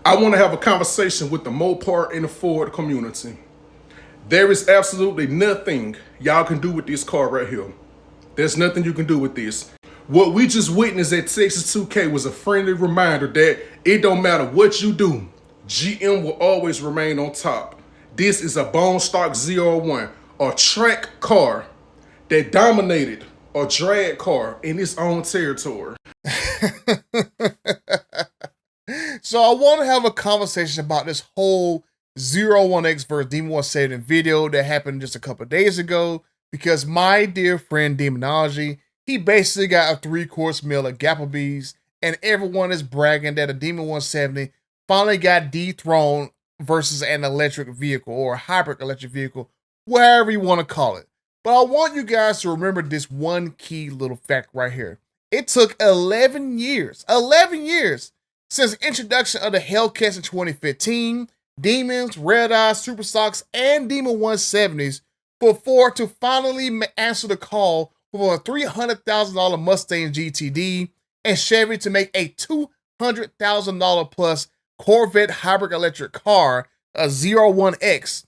I want to have a conversation with the Mopar and the Ford community. There is absolutely nothing y'all can do with this car right here. There's nothing you can do with this. What we just witnessed at Texas 2K was a friendly reminder that it don't matter what you do, GM will always remain on top. This is a bone stock ZR1, a track car that dominated a drag car in its own territory. So I want to have a conversation about this whole ZR1x versus Demon 170 video that happened just a couple of days ago, because my dear friend Demonology, he basically got a 3-course meal at Gapplebee's, and everyone is bragging that a Demon 170 finally got dethroned versus an electric vehicle or a hybrid electric vehicle, whatever you want to call it. But I want you guys to remember this one key little fact right here. It took 11 years since introduction of the Hellcats in 2015, Demons, Red Eyes, Super Stocks, and Demon 170s for Ford to finally answer the call for a $300,000 Mustang GTD and Chevy to make a $200,000 plus Corvette hybrid electric car, a ZR1x,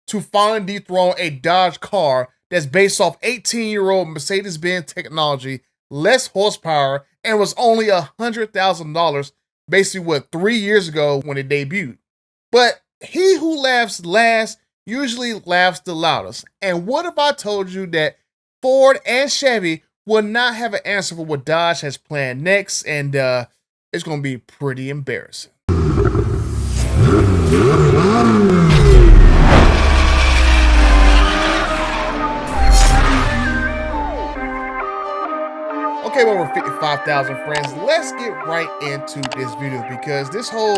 to finally dethrone a Dodge car that's based off 18-year-old Mercedes-Benz technology, less horsepower, and was only $100,000 basically 3 years ago when it debuted. But he who laughs last usually laughs the loudest. And what if I told you that Ford and Chevy will not have an answer for what Dodge has planned next, and it's going to be pretty embarrassing. Okay, over 55,000 friends, let's get right into this video, because this whole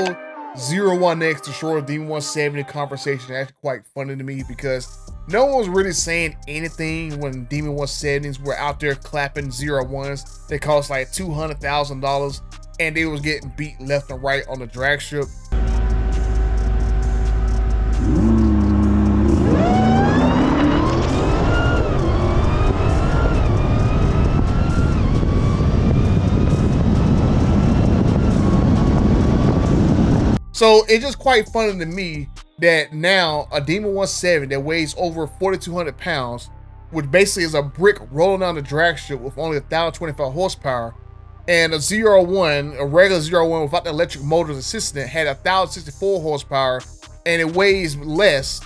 ZR1x destroy Demon 170 conversation is actually quite funny to me, because no one was really saying anything when Demon 170s were out there clapping ZR1s that cost like $200,000 and they was getting beat left and right on the drag strip. So it's just quite funny to me that now a Demon 170 that weighs over 4,200 pounds, which basically is a brick rolling down the drag strip with only 1,025 horsepower, and a ZR1, a regular ZR1 without the electric motors assistant, had 1,064 horsepower and it weighs less,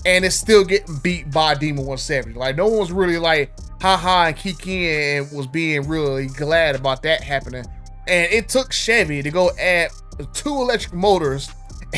and it's still getting beat by a Demon 170. Like, no one was really like haha and kiki and was being really glad about that happening. And it took Chevy to go add 2 electric motors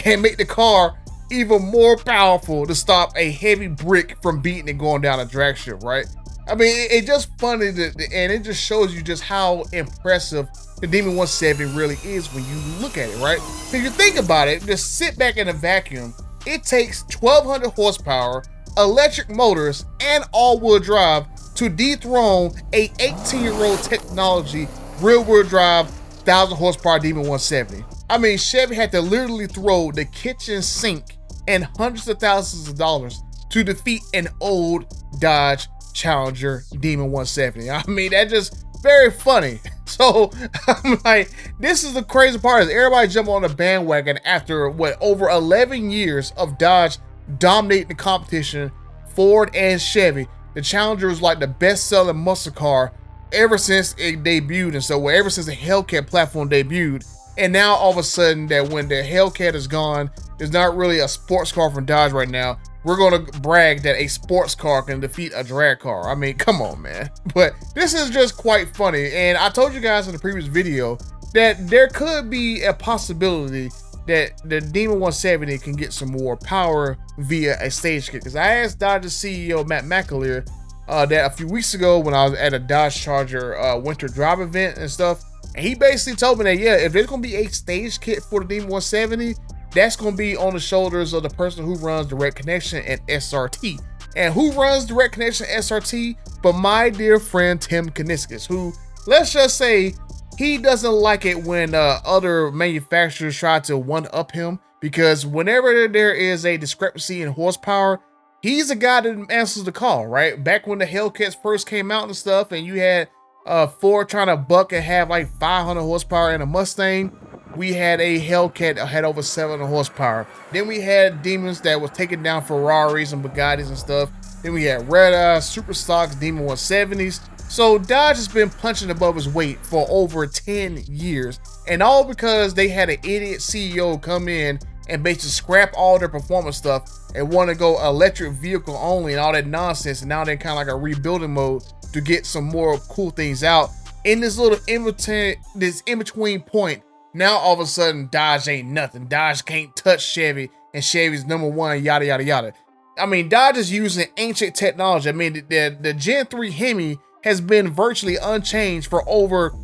and make the car even more powerful to stop a heavy brick from beating and going down a drag strip, right? I mean, it's just funny, and it just shows you just how impressive the Demon 170 really is when you look at it, right? If you think about it, just sit back in a vacuum, it takes 1,200 horsepower, electric motors, and all-wheel drive to dethrone a 18-year-old technology rear-wheel drive 1,000 horsepower Demon 170. I mean, Chevy had to literally throw the kitchen sink and hundreds of thousands of dollars to defeat an old Dodge Challenger Demon 170. I mean, that's just very funny. So I'm like, this is the crazy part, is everybody jumped on the bandwagon after over 11 years of Dodge dominating the competition, Ford and Chevy. The Challenger was like the best-selling muscle car ever since it debuted, and so ever since the Hellcat platform debuted. And now all of a sudden, that when the Hellcat is gone, there's not really a sports car from Dodge right now, we're going to brag that a sports car can defeat a drag car. I mean, come on, man. But this is just quite funny. And I told you guys in the previous video that there could be a possibility that the Demon 170 can get some more power via a stage kit. Because I asked Dodge's CEO, Matt McAleer, that a few weeks ago when I was at a Dodge Charger winter drive event and stuff. And he basically told me that, yeah, if there's going to be a stage kit for the Demon 170, that's going to be on the shoulders of the person who runs Direct Connection and SRT. And who runs Direct Connection and SRT? But my dear friend Tim Kuniskis, who, let's just say, he doesn't like it when other manufacturers try to one-up him, because whenever there is a discrepancy in horsepower, he's the guy that answers the call, right? Back when the Hellcats first came out and stuff, and you had Ford trying to buck and have like 500 horsepower in a Mustang, We had a Hellcat that had over 700 horsepower. Then we had demons that was taking down Ferraris and Bugattis and stuff. Then we had red eye, super stocks, demon 170s. So Dodge has been punching above his weight for over 10 years. And all because they had an idiot CEO come in and basically scrap all their performance stuff and want to go electric vehicle only and all that nonsense. And now they're kind of like a rebuilding mode to get some more cool things out. In this little in-between point, now all of a sudden Dodge ain't nothing. Dodge can't touch Chevy, and Chevy's #1, yada, yada, yada. I mean, Dodge is using ancient technology. I mean, the Gen 3 Hemi has been virtually unchanged for over,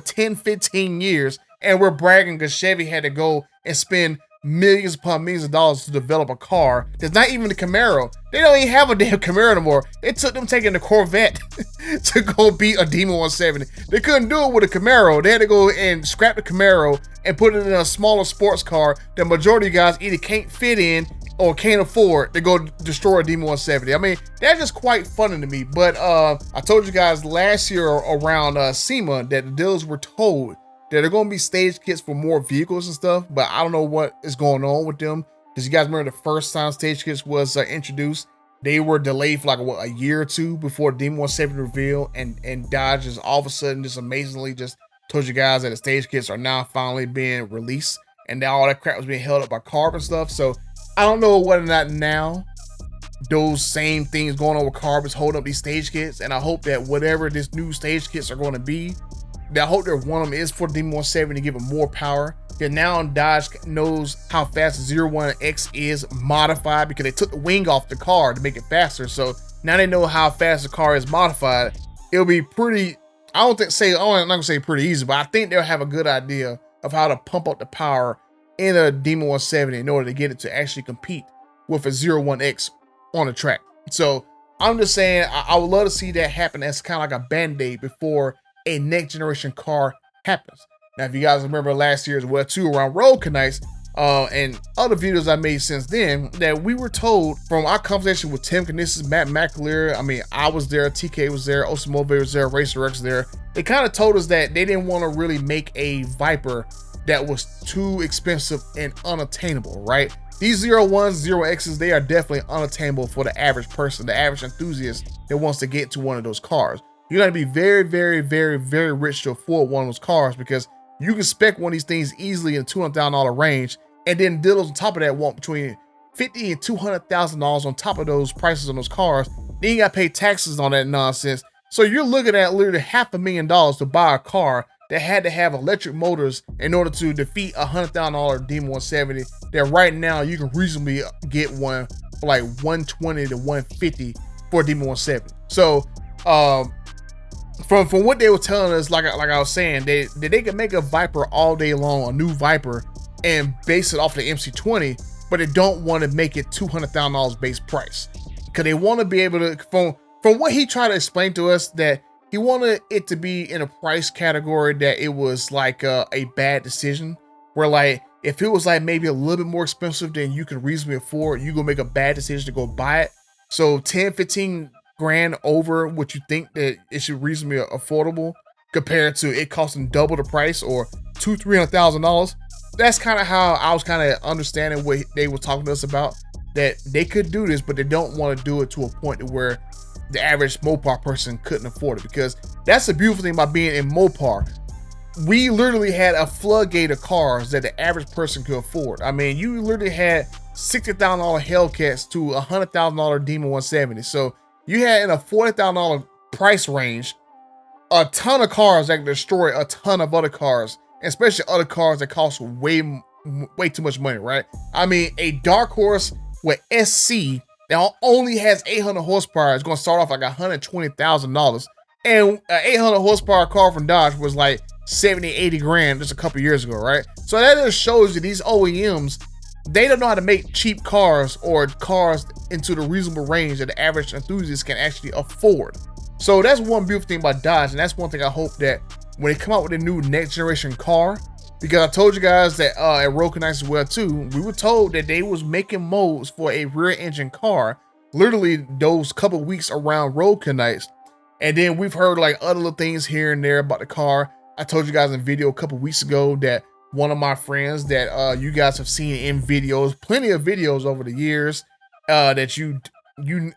10, 15 years. And we're bragging because Chevy had to go and spend millions upon millions of dollars to develop a car that's not even the Camaro. They don't even have a damn Camaro anymore. It took them taking the Corvette to go beat a Demon 170. They couldn't do it with a Camaro. They had to go and scrap the Camaro and put it in a smaller sports car that majority of guys either can't fit in or can't afford to go destroy a Demon 170. I mean, that's just quite funny to me. But I told you guys last year around SEMA that the dealers were told that they're going to be stage kits for more vehicles and stuff, but I don't know what is going on with them. Because you guys remember the first time stage kits was introduced, they were delayed for like a year or two before Demon 170 reveal, and Dodge is all of a sudden just amazingly just told you guys that the stage kits are now finally being released, and now all that crap was being held up by Carb and stuff. So I don't know whether or not now those same things going on with Carb is holding up these stage kits, and I hope that whatever this new stage kits are going to be, I hope that one of them is for the Demon 170 to give it more power. And now Dodge knows how fast the ZR1x is modified because they took the wing off the car to make it faster. So now they know how fast the car is modified. It'll be pretty, I'm not gonna say pretty easy, but I think they'll have a good idea of how to pump up the power in a Demon 170 in order to get it to actually compete with a ZR1x on the track. So I'm just saying, I would love to see that happen as kind of like a band-aid before a next generation car happens. Now, if you guys remember last year as well too, around Roadkill Nights and other videos I made since then, that we were told from our conversation with Tim Kuniskis, Matt McAleer, I mean, I was there, TK was there, Osamobe was there, Racer X was there. They kind of told us that they didn't want to really make a Viper that was too expensive and unattainable, right? These ZR1s, ZR1Xs, they are definitely unattainable for the average person, the average enthusiast that wants to get to one of those cars. You gotta be very, very, very, very rich to afford one of those cars, because you can spec one of these things easily in the $200,000 range, and then dealers on top of that want between $50,000 and $200,000 on top of those prices on those cars. Then you gotta pay taxes on that nonsense. So you're looking at literally $500,000 to buy a car that had to have electric motors in order to defeat a $100,000 Demon 170. That right now you can reasonably get one for like $120 to $150 for a Demon 170. So from what they were telling us, like I was saying, they can make a Viper all day long, a new Viper, and base it off the MC20, but they don't want to make it $200,000 base price, because they want to be able to, from what he tried to explain to us, that he wanted it to be in a price category that it was like a bad decision, where like if it was like maybe a little bit more expensive than you can reasonably afford, you gonna make a bad decision to go buy it. So 10, 15 grand over what you think that it should reasonably affordable compared to it costing double the price, or $200,000-$300,000. That's kind of how I was kind of understanding what they were talking to us about, that they could do this, but they don't want to do it to a point to where the average Mopar person couldn't afford it, because that's the beautiful thing about being in Mopar. We literally had a floodgate of cars that the average person could afford. I mean, you literally had $60,000 Hellcats to $100,000 Demon 170. So you had in a $40,000 price range a ton of cars that can destroy a ton of other cars, especially other cars that cost way too much money, right? I mean, a Dark Horse with SC that only has 800 horsepower is going to start off like $120,000, and an 800 horsepower car from Dodge was like 70, 80 grand just a couple years ago, right? So that just shows you these OEMs, they don't know how to make cheap cars, or cars into the reasonable range that the average enthusiast can actually afford. So that's one beautiful thing about Dodge, and that's one thing I hope that when they come out with a new next generation car, because I told you guys that at Roadkill Nights as well too, we were told that they was making molds for a rear engine car literally those couple weeks around Roadkill Nights. And then we've heard like other little things here and there about the car. I told you guys in a video a couple weeks ago that one of my friends that you guys have seen in videos, plenty of videos over the years that you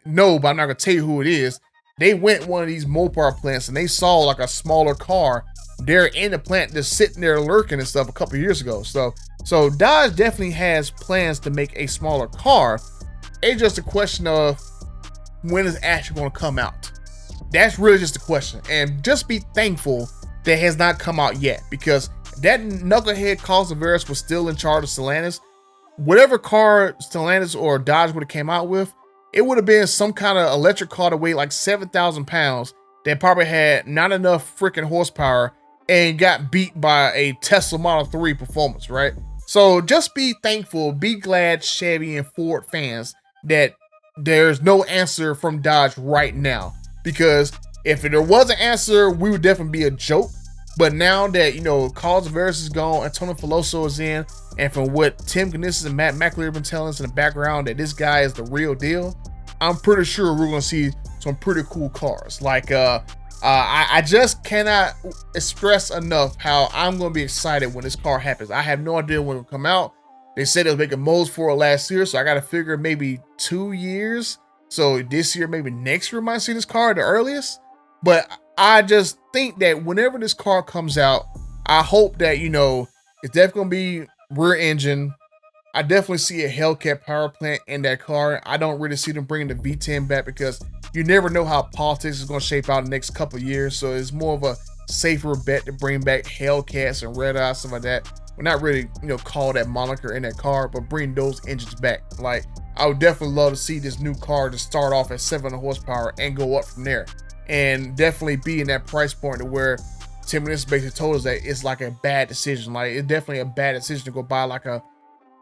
know, but I'm not gonna tell you who it is. They went one of these Mopar plants and they saw like a smaller car there in the plant just sitting there lurking and stuff a couple years ago. So Dodge definitely has plans to make a smaller car. It's just a question of when it's actually going to come out. That's really just the question. And just be thankful that it has not come out yet, because that knucklehead Calaveras was still in charge of Stellantis. Whatever car Stellantis or Dodge would have came out with, it would have been some kind of electric car that weighed like 7,000 pounds that probably had not enough freaking horsepower and got beat by a Tesla Model 3 performance, right? So just be thankful, be glad, Chevy and Ford fans, that there's no answer from Dodge right now. Because if there was an answer, we would definitely be a joke. But now that, you know, Calaveras is gone, Antonio Filoso is in, and from what Tim Kuniskis and Matt McAleer have been telling us in the background that this guy is the real deal, I'm pretty sure we're gonna see some pretty cool cars. Like I just cannot express enough how I'm gonna be excited when this car happens. I have no idea when it will come out. They said they was making molds for it last year, so I gotta figure maybe 2 years. So this year, maybe next year, might see this car at the earliest. But I just think that whenever this car comes out, I hope that, you know, it's definitely gonna be rear engine. I definitely see a Hellcat power plant in that car. I don't really see them bringing the V10 back because you never know how politics is going to shape out in the next couple of years. So it's more of a safer bet to bring back Hellcats and Red Eyes, stuff like that. We're not really, you know, call that moniker in that car, but bring those engines back. Like, I would definitely love to see this new car to start off at 700 horsepower and go up from there. And definitely be in that price point to where Tim Kuniskis basically told us that it's like a bad decision. Like, it's definitely a bad decision to go buy like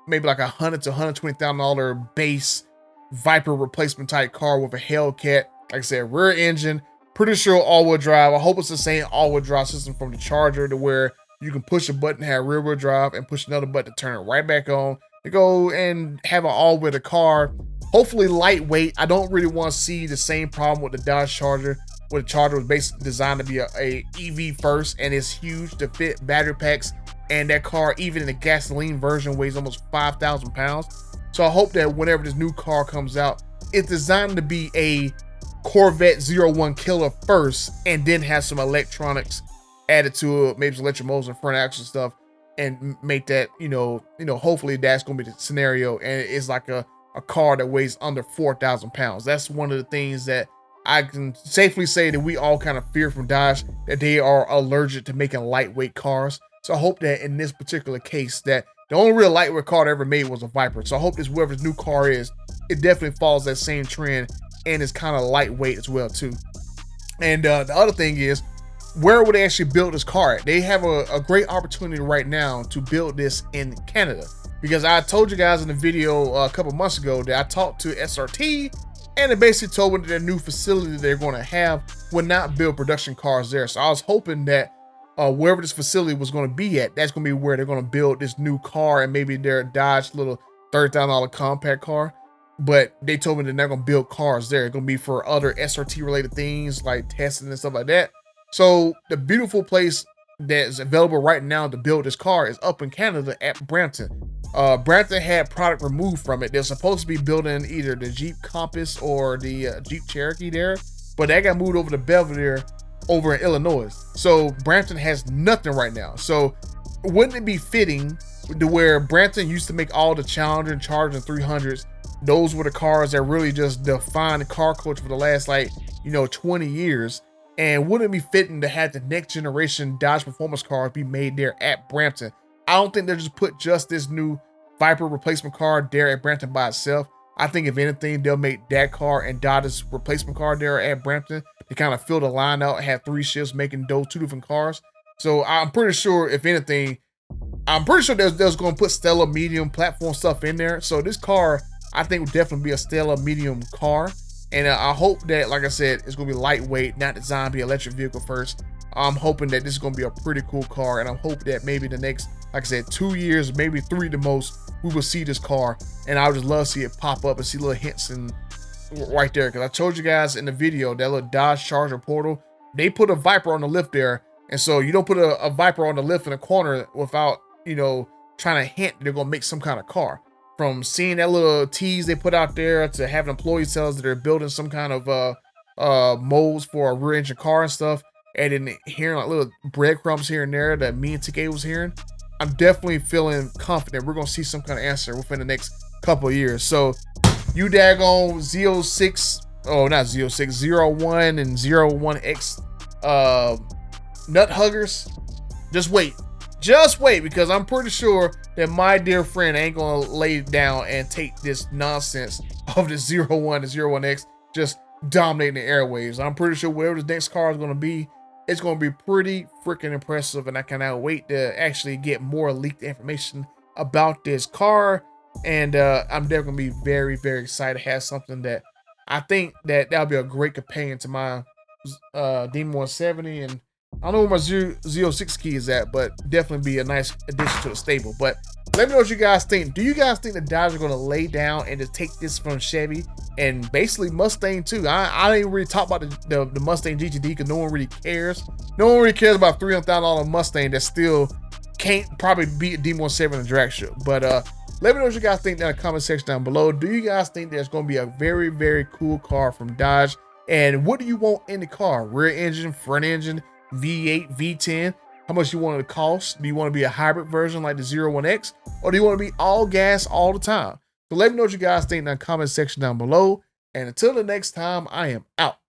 maybe like $100,000 to $120,000 base Viper replacement type car with a Hellcat. Like I said, rear engine, pretty sure all-wheel drive. I hope it's the same all-wheel drive system from the Charger to where you can push a button, have rear-wheel drive, and push another button to turn it right back on to go and have an all-wheel car. Hopefully lightweight. I don't really want to see the same problem with the Dodge Charger, where the Charger was basically designed to be a EV first, and it's huge to fit battery packs. And that car, even in the gasoline version, weighs almost 5,000 pounds. So I hope that whenever this new car comes out, it's designed to be a Corvette ZR1 killer first, and then have some electronics added to it, maybe some electric motors and front axle stuff, and make that, you know, hopefully that's gonna be the scenario. And it's like a car that weighs under 4,000 pounds. That's one of the things that I can safely say that we all kind of fear from Dodge, that they are allergic to making lightweight cars. So I hope that in this particular case, that the only real lightweight car they ever made was a Viper. So I hope this, whoever this new car is, it definitely follows that same trend and is kind of lightweight as well too. And the other thing is, where would they actually build this car at? They have a great opportunity right now to build this in Canada. Because I told you guys in the video a couple months ago that I talked to SRT, and they basically told me that their new facility they're going to have would not build production cars there. So I was hoping that wherever this facility was going to be at, that's going to be where they're going to build this new car, and maybe their Dodge little $30,000 compact car. But they told me they're not going to build cars there. It's going to be for other SRT related things like testing and stuff like that. So the beautiful place that is available right now to build this car is up in Canada at Brampton. Brampton had product removed from it. They're supposed to be building either the Jeep Compass or the Jeep Cherokee there, but that got moved over to Belvedere over in Illinois. So Brampton has nothing right now. So wouldn't it be fitting to where Brampton used to make all the Challenger and Charger and 300s? Those were the cars that really just defined the car culture for the last 20 years. And wouldn't it be fitting to have the next generation Dodge performance cars be made there at Brampton? I don't think they'll just put just this new Viper replacement car there at Brampton by itself. I think if anything, they'll make that car and Dodge's replacement car there at Brampton to kind of fill the line out and have 3 shifts making those 2 different cars. So I'm pretty sure, if anything, there's going to put Stella medium platform stuff in there. So this car, I think, would definitely be a Stella medium car. And I hope that, like I said, it's going to be lightweight, not designed to be an electric vehicle first. I'm hoping that this is going to be a pretty cool car. And I hope that maybe the next, like I said, 2 years, maybe 3 the most, we will see this car. And I would just love to see it pop up and see little hints and right there. Because I told you guys in the video, that little Dodge Charger portal, they put a Viper on the lift there. And so you don't put a Viper on the lift in a corner without you know, trying to hint they're gonna make some kind of car. From seeing that little tease they put out there to having employees tell us that they're building some kind of molds for a rear engine car and stuff, and then hearing like little breadcrumbs here and there that me and TK was hearing, I'm definitely feeling confident we're gonna see some kind of answer within the next couple of years. So you daggone Z06, oh not Z06, ZR1 and ZR1x nut huggers, just wait, because I'm pretty sure that my dear friend ain't gonna lay down and take this nonsense of the ZR1 and ZR1x just dominating the airwaves. I'm pretty sure whatever the next car is gonna be, it's gonna be pretty freaking impressive, and I cannot wait to actually get more leaked information about this car. And I'm definitely gonna be very, very excited to have something that I think that'll be a great companion to my Demon 170, and I don't know where my Z06 key is at, but definitely be a nice addition to the stable. But let me know what you guys think. Do you guys think the Dodge are going to lay down and just take this from Chevy and basically Mustang too? I didn't really talk about the Mustang GTD because no one really cares. No one really cares about $300,000 Mustang that still can't probably beat a D170 in a drag strip. But let me know what you guys think down in the comment section down below. Do you guys think there's going to be a very, very cool car from Dodge? And what do you want in the car? Rear engine, front engine, V8, V10? How much you want it to cost? Do you want to be a hybrid version like the ZR1x? Or do you want to be all gas all the time? So let me know what you guys think in the comment section down below. And until the next time, I am out.